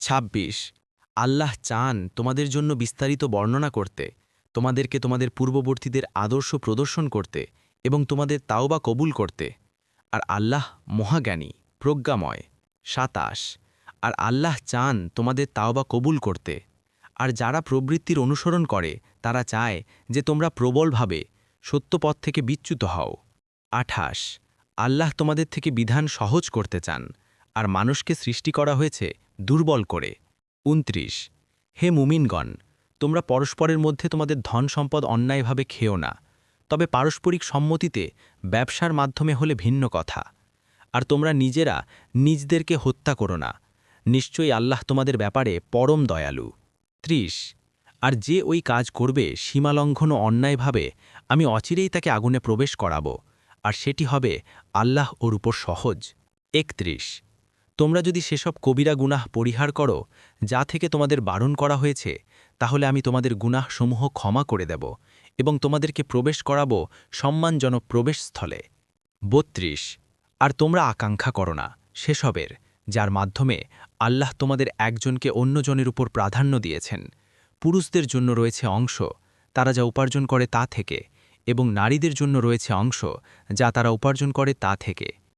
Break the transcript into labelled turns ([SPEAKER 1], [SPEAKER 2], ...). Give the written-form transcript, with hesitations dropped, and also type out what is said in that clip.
[SPEAKER 1] ২৬ আল্লাহ চান তোমাদের জন্য বিস্তারিত বর্ণনা করতে, তোমাদেরকে তোমাদের পূর্ববর্তীদের আদর্শ প্রদর্শন করতে এবং তোমাদের তাওবা কবুল করতে। আর আল্লাহ মহাজ্ঞানী, প্রজ্ঞাময়। ২৭ আর আল্লাহ চান তোমাদের তাওবা কবুল করতে। আর যারা প্রবৃত্তির অনুসরণ করে তারা চায় যে তোমরা প্রবলভাবে সত্যপথ থেকে বিচ্যুত হও। ২৮ আল্লাহ তোমাদের থেকে বিধান সহজ করতে চান, আর মানুষকে সৃষ্টি করা হয়েছে দুর্বল করে। ২৯ হে মুমিনগণ, তোমরা পরস্পরের মধ্যে তোমাদের ধন সম্পদ অন্যায়ভাবে খেও না, তবে পারস্পরিক সম্মতিতে ব্যবসার মাধ্যমে হলে ভিন্ন কথা। আর তোমরা নিজেরা নিজদেরকে হত্যা করো না, নিশ্চয়ই আল্লাহ তোমাদের ব্যাপারে পরম দয়ালু। ৩০ আর যে ওই কাজ করবে সীমালঙ্ঘন ও অন্যায়ভাবে, আমি অচিরেই তাকে আগুনে প্রবেশ করাব, আর সেটি হবে আল্লাহ ওর উপর সহজ। ৩১ তোমরা যদি সেসব কবিরা গুনাহ পরিহার করো যা থেকে তোমাদের বারণ করা হয়েছে, তাহলে আমি তোমাদের গুনাহসমূহ ক্ষমা করে দেব এবং তোমাদেরকে প্রবেশ করাব সম্মানজনক প্রবেশস্থলে। ৩২ আর তোমরা আকাঙ্ক্ষা করো না সেসবের যার মাধ্যমে আল্লাহ তোমাদের একজনকে অন্যজনের উপর প্রাধান্য দিয়েছেন। পুরুষদের জন্য রয়েছে অংশ তারা যা উপার্জন করে তা থেকে, এবং নারীদের জন্য রয়েছে অংশ যা তারা উপার্জন করে তা থেকে।